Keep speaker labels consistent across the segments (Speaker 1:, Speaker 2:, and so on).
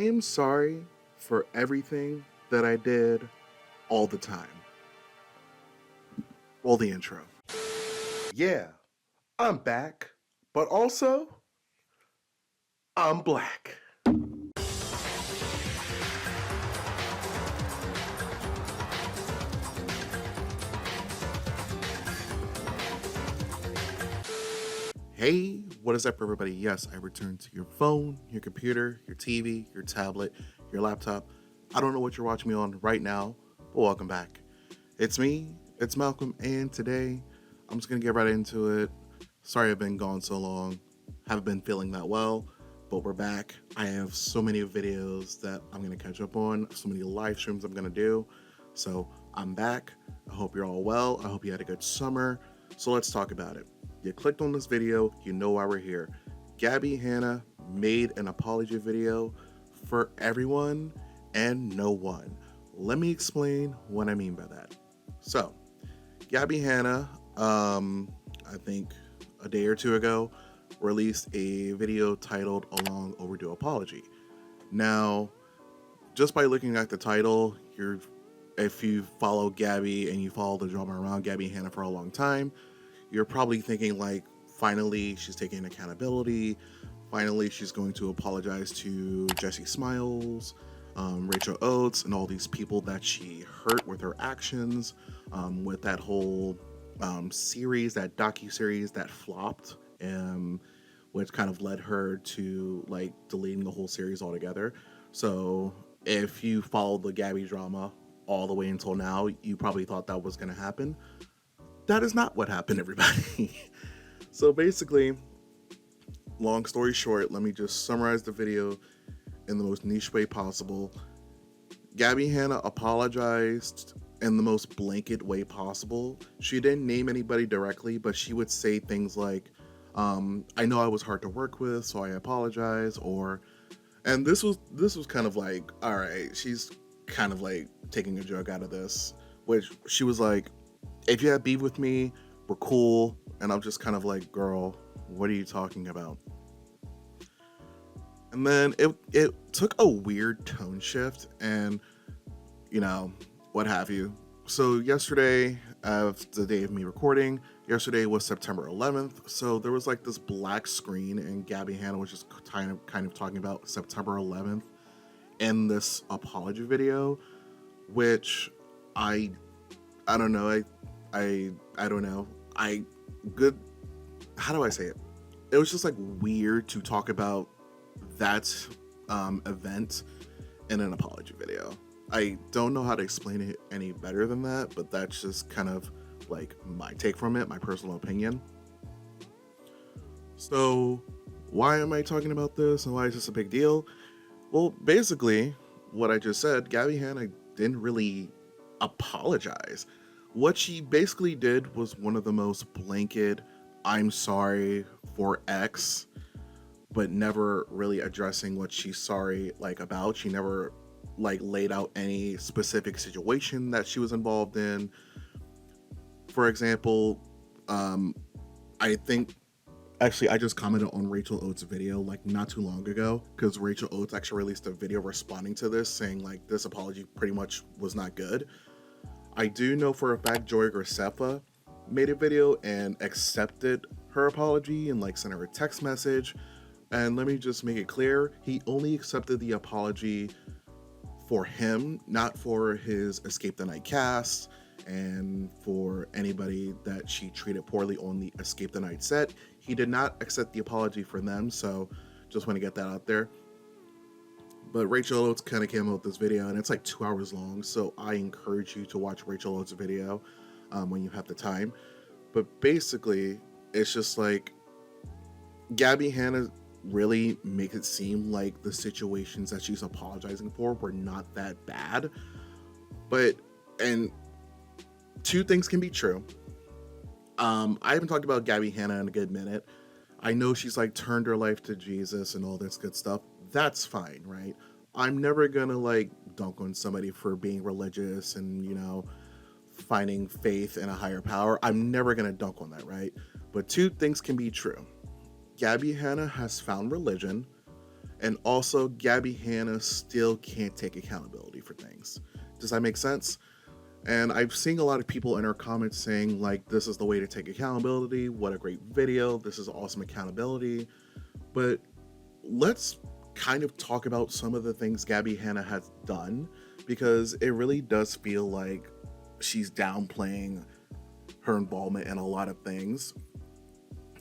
Speaker 1: I am sorry for everything that I did all the time. Roll the intro. Yeah, I'm back, but also, I'm black. Hey, what is up, everybody? Yes, I returned to your phone, your computer, your TV, your tablet, your laptop. I don't know what you're watching me on right now, but welcome back. It's me, it's Malcolm, and today I'm just gonna get right into it. Sorry I've been gone so long, haven't been feeling that well, but we're back. I have so many videos that I'm gonna catch up on, so many live streams I'm gonna do. So I'm back. I hope you're all well. I hope you had a good summer. So let's talk about it. You clicked on this video, you know why we're here. Gabbie Hanna made an apology video for everyone and no one. Let me explain what I mean by that. So, Gabbie Hanna, I think a day or two ago, released a video titled A Long Overdue Apology. Now, just by looking at the title, if you follow Gabbie and you follow the drama around Gabbie Hanna for a long time, you're probably thinking like, finally she's taking accountability. Finally, she's going to apologize to Jessie Smiles, Rachel Oates, and all these people that she hurt with her actions, with that whole series, that docu-series that flopped, which kind of led her to like deleting the whole series altogether. So if you followed the Gabbie drama all the way until now, you probably thought that was going to happen. That is not what happened, everybody. So basically, long story short, let me just summarize the video in the most niche way possible. Gabbie Hanna apologized in the most blanket way possible. She didn't name anybody directly, but she would say things like, I know I was hard to work with, so I apologize, and this was kind of like, all right, she's kind of like taking a joke out of this, which she was like, if you have beef with me, we're cool. And I'm just kind of like, girl, what are you talking about? And then it took a weird tone shift and, what have you. So yesterday, the day of me recording, yesterday was September 11th. So there was like this black screen and Gabbie Hanna was just kind of talking about September 11th in this apology video, which I don't know. I don't know. Good. How do I say it? It was just like weird to talk about that event in an apology video. I don't know how to explain it any better than that, but that's just kind of like my take from it, my personal opinion. So, why am I talking about this and why is this a big deal? Well, basically, what I just said, Gabbie Hanna didn't really apologize. What she basically did was one of the most blanket, I'm sorry for X, but never really addressing what she's sorry like about. She never like laid out any specific situation that she was involved in. For example, I think actually I just commented on Rachel Oates' video like not too long ago, because Rachel Oates actually released a video responding to this saying like this apology pretty much was not good. I do know for a fact Joy Graceffa made a video and accepted her apology and like sent her a text message. And let me just make it clear, he only accepted the apology for him, not for his Escape the Night cast and for anybody that she treated poorly on the Escape the Night set. He did not accept the apology for them, so just want to get that out there. But Rachel Oates kind of came out with this video, and it's like 2 hours long, so I encourage you to watch Rachel Oates' video when you have the time. But basically, it's just like Gabbie Hanna really makes it seem like the situations that she's apologizing for were not that bad. And two things can be true. I haven't talked about Gabbie Hanna in a good minute. I know she's like turned her life to Jesus and all this good stuff. That's fine, right? I'm never gonna like dunk on somebody for being religious and, finding faith in a higher power. I'm never gonna dunk on that, right? But two things can be true. Gabbie Hanna has found religion And also, Gabbie Hanna still can't take accountability for things. Does that make sense? And I've seen a lot of people in her comments saying, like, this is the way to take accountability. What a great video. This is awesome accountability. But let's kind of talk about some of the things Gabbie Hanna has done, because it really does feel like she's downplaying her involvement in a lot of things.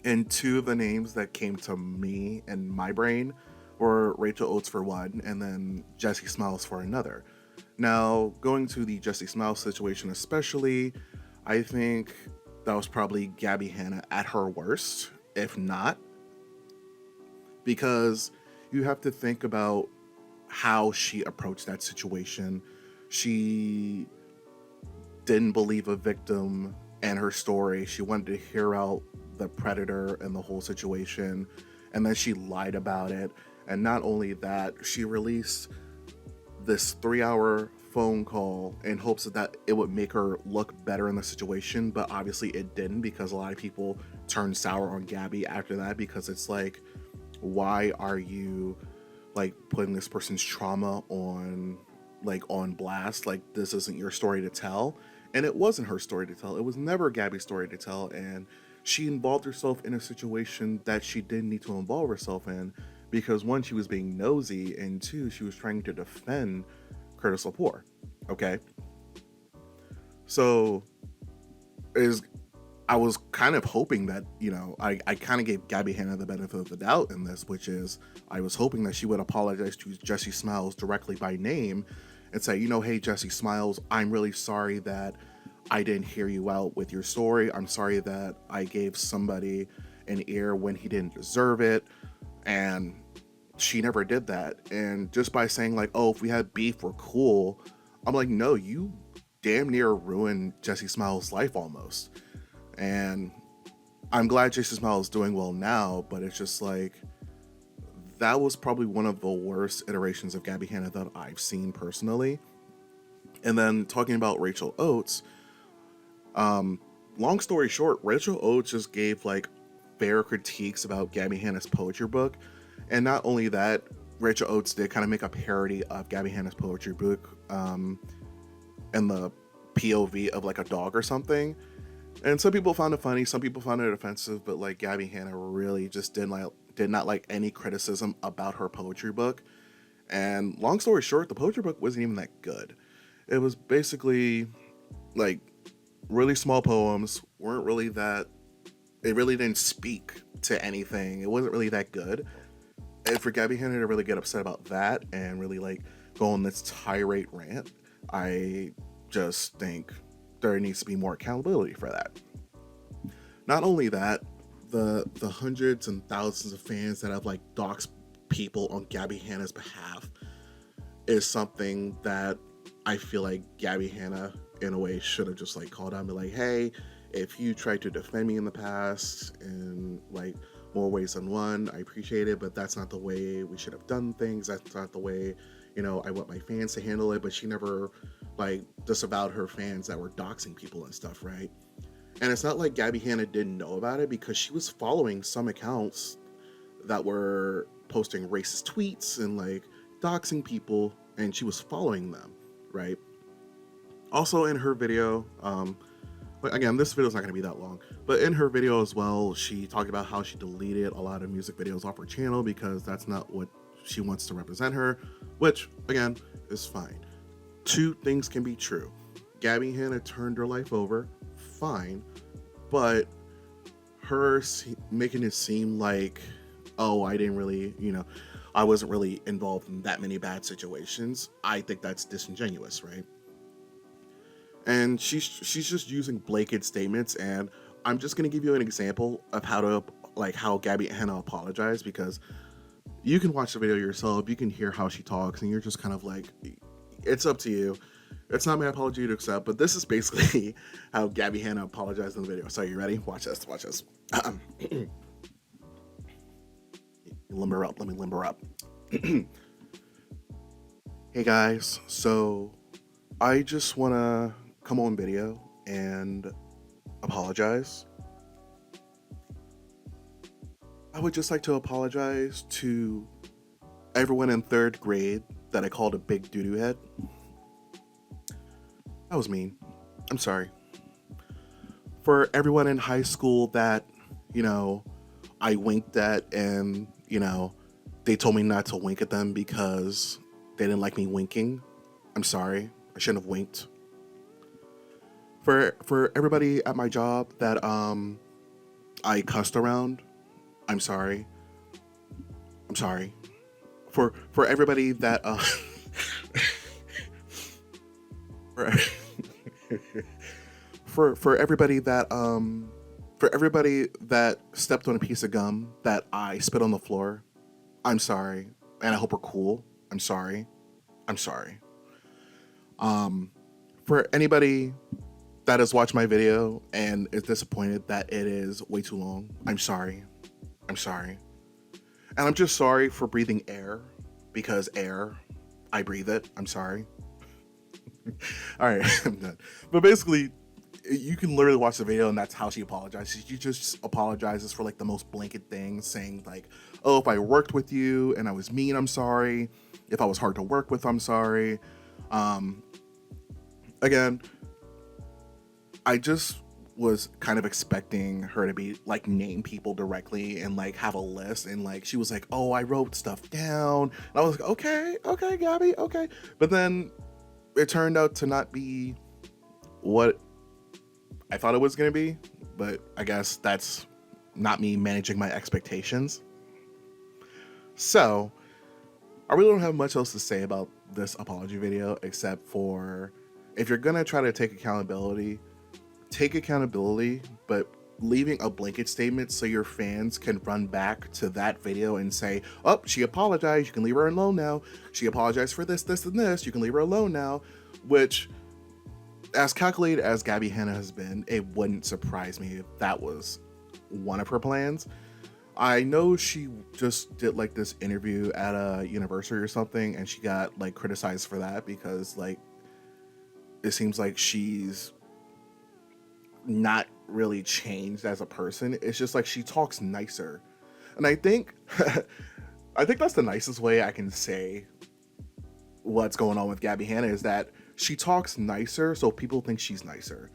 Speaker 1: And two of the names that came to me and my brain were Rachel Oates for one, and then Jessie Smiles for another. Now, going to the Jessie Smiles situation especially, I think that was probably Gabbie Hanna at her worst, if not, because you have to think about how she approached that situation. She didn't believe a victim and her story. She wanted to hear out the predator and the whole situation, and then she lied about it. And not only that, she released this 3-hour phone call in hopes that it would make her look better in the situation, but obviously it didn't, because a lot of people turned sour on Gabbie after that, because it's like, why are you like putting this person's trauma on blast? Like, this isn't your story to tell. And it wasn't her story to tell. It was never Gabbie's story to tell. And she involved herself in a situation that she didn't need to involve herself in, because one, she was being nosy, and two, she was trying to defend Curtis Lepore. Okay. So I was kind of hoping that, I kind of gave Gabbie Hanna the benefit of the doubt in this, which is I was hoping that she would apologize to Jessie Smiles directly by name and say, hey, Jessie Smiles, I'm really sorry that I didn't hear you out with your story. I'm sorry that I gave somebody an ear when he didn't deserve it. And she never did that. And just by saying like, oh, if we had beef, we're cool, I'm like, no, you damn near ruined Jessie Smiles' life almost. And I'm glad Jessie Smiles is doing well now, but it's just like, that was probably one of the worst iterations of Gabbie Hanna that I've seen personally. And then talking about Rachel Oates, long story short, Rachel Oates just gave like fair critiques about Gabbie Hanna's poetry book. And not only that, Rachel Oates did kind of make a parody of Gabbie Hanna's poetry book in the POV of like a dog or something. And some people found it funny, some people found it offensive, but like Gabbie Hanna really just did not like any criticism about her poetry book. And long story short, the poetry book wasn't even that good. It was basically like really small poems, it really didn't speak to anything. It wasn't really that good. And for Gabbie Hanna to really get upset about that and really like go on this tirade rant, I just think there needs to be more accountability for that. Not only that, the hundreds and thousands of fans that have like doxed people on Gabbie Hanna's behalf is something that I feel like Gabbie Hanna in a way should have just like called out and be like, hey, if you tried to defend me in the past in like more ways than one, I appreciate it, but that's not the way we should have done things. That's not the way, I want my fans to handle it. But she never like disavowed her fans that were doxing people and stuff, right? And it's not like Gabbie Hanna didn't know about it, because she was following some accounts that were posting racist tweets and like doxing people, and she was following them, right? Also in her video, again, this video is not going to be that long, but in her video as well, she talked about how she deleted a lot of music videos off her channel because that's not what she wants to represent her, which again is fine. Two things can be true. Gabbie Hanna turned her life over, fine, but her making it seem like, oh, I didn't really, I wasn't really involved in that many bad situations, I think that's disingenuous, right? And she's just using blanket statements, and I'm just gonna give you an example of how Gabbie Hanna apologized, because you can watch the video yourself, you can hear how she talks, and you're just kind of like, it's up to you. It's not my apology to accept, but this is basically how Gabbie Hanna apologized in the video. So you ready? Watch this. Limber up. Let me limber up. Hey guys, so I just want to come on video and apologize. I would just like to apologize to everyone in third grade that I called a big doo-doo head, that was mean. I'm sorry. For everyone in high school that, you know, I winked at and, they told me not to wink at them because they didn't like me winking, I'm sorry. I shouldn't have winked. For everybody at my job that I cussed around, I'm sorry. I'm sorry. For everybody that for, for everybody that for everybody that stepped on a piece of gum that I spit on the floor, I'm sorry. And I hope we're cool. I'm sorry. I'm sorry. Um for anybody that has watched my video and is disappointed that it is way too long, I'm sorry. I'm sorry. And I'm just sorry for breathing air because air, I breathe it. I'm sorry. All right, I'm done. But basically, you can literally watch the video and that's how she apologizes. She just apologizes for like the most blanket things, saying like, oh, if I worked with you and I was mean, I'm sorry. If I was hard to work with, I'm sorry. Um, Again, I just was kind of expecting her to be like name people directly and like have a list, and like she was like, oh, I wrote stuff down, and I was like, okay, Gabbie, okay. But then it turned out to not be what I thought it was going to be, but I guess that's not me managing my expectations. So I really don't have much else to say about this apology video except for, if you're going to try to take accountability, but leaving a blanket statement so your fans can run back to that video and say, oh, she apologized, you can leave her alone now. She apologized for this, this, and this, you can leave her alone now. Which, as calculated as Gabbie Hanna has been, it wouldn't surprise me if that was one of her plans. I know she just did like this interview at a university or something, and she got like criticized for that because like it seems like she's not really changed as a person. It's just like she talks nicer. And I think I think that's the nicest way I can say what's going on with Gabbie Hanna, is that she talks nicer so people think she's nicer.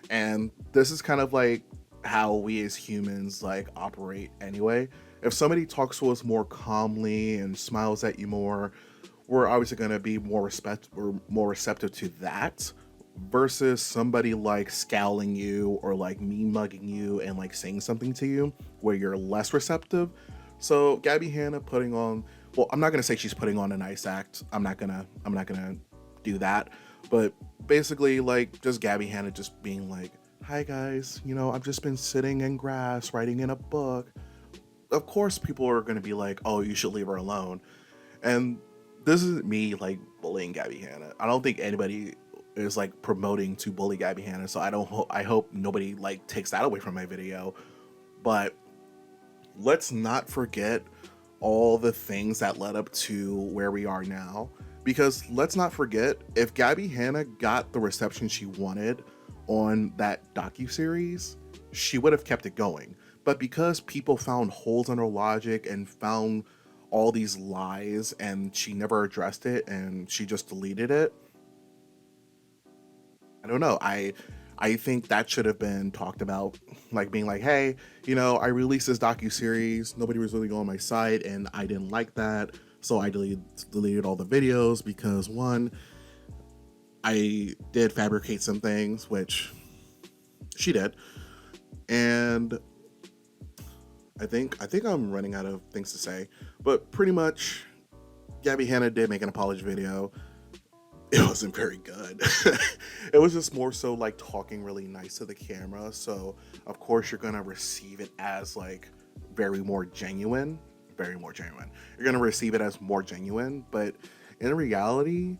Speaker 1: And this is kind of like how we as humans like operate anyway. If somebody talks to us more calmly and smiles at you more, we're obviously going to be more receptive to that, versus somebody like scowling you or like me mugging you and like saying something to you where you're less receptive. So Gabbie Hanna putting on, well, I'm not gonna say she's putting on a nice act. I'm not gonna do that. But basically, like, just Gabbie Hanna just being like, hi guys, I've just been sitting in grass writing in a book. Of course people are gonna be like, oh, you should leave her alone. And this isn't me like bullying Gabbie Hanna. I don't think anybody is like promoting to bully Gabbie Hanna, so I hope nobody like takes that away from my video. But let's not forget all the things that led up to where we are now, because let's not forget, if Gabbie Hanna got the reception she wanted on that docuseries, she would have kept it going. But because people found holes in her logic and found all these lies and she never addressed it and she just deleted it, I don't know. I think that should have been talked about, like being like, hey, I released this docu-series, nobody was really on my site, and I didn't like that, so I deleted all the videos because, one, I did fabricate some things, which she did, and I think I'm running out of things to say, but pretty much Gabbie Hanna did make an apology video. It wasn't very good. It was just more so like talking really nice to the camera. So of course you're gonna receive it as like very more genuine. You're gonna receive it as more genuine, but in reality,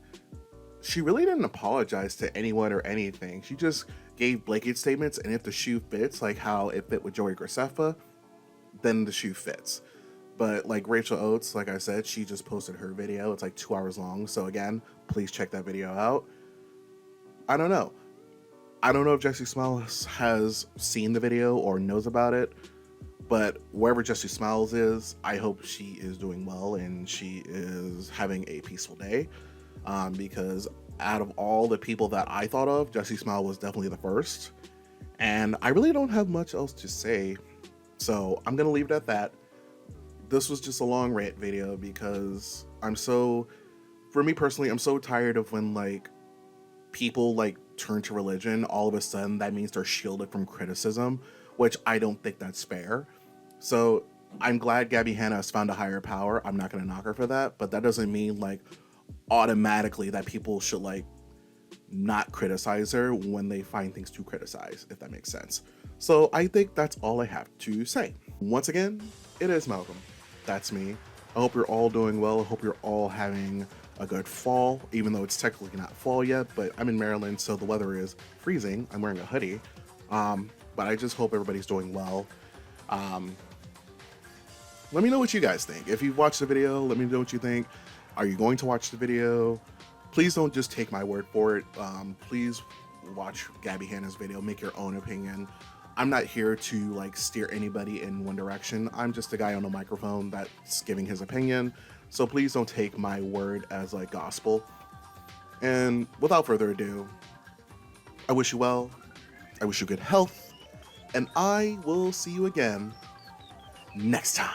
Speaker 1: she really didn't apologize to anyone or anything. She just gave blanket statements, and if the shoe fits, like how it fit with Joey Graceffa, then the shoe fits. But like Rachel Oates, like I said, she just posted her video. It's like 2 hours long. So again, please check that video out. I don't know. I don't know if Jessie Smiles has seen the video or knows about it, But wherever Jessie Smiles is, I hope she is doing well and she is having a peaceful day. Because out of all the people that I thought of, Jessie Smile was definitely the first. And I really don't have much else to say. So I'm going to leave it at that. This was just a long rant video because for me personally, I'm so tired of when like people like turn to religion, all of a sudden that means they're shielded from criticism, which I don't think that's fair. So I'm glad Gabbie Hanna has found a higher power. I'm not going to knock her for that, but that doesn't mean like automatically that people should like not criticize her when they find things to criticize, if that makes sense. So I think that's all I have to say. Once again, it is Malcolm. That's me. I hope you're all doing well. I hope you're all having a good fall, even though it's technically not fall yet, but I'm in Maryland, so the weather is freezing. I'm wearing a hoodie. But I just hope everybody's doing well. Let me know what you guys think. If you've watched the video, let me know what you think. Are you going to watch the video? Please don't just take my word for it. Please watch Gabbie Hanna's video, make your own opinion. I'm not here to like steer anybody in one direction. I'm just a guy on a microphone that's giving his opinion. So please don't take my word as like gospel. And without further ado, I wish you well. I wish you good health. And I will see you again next time.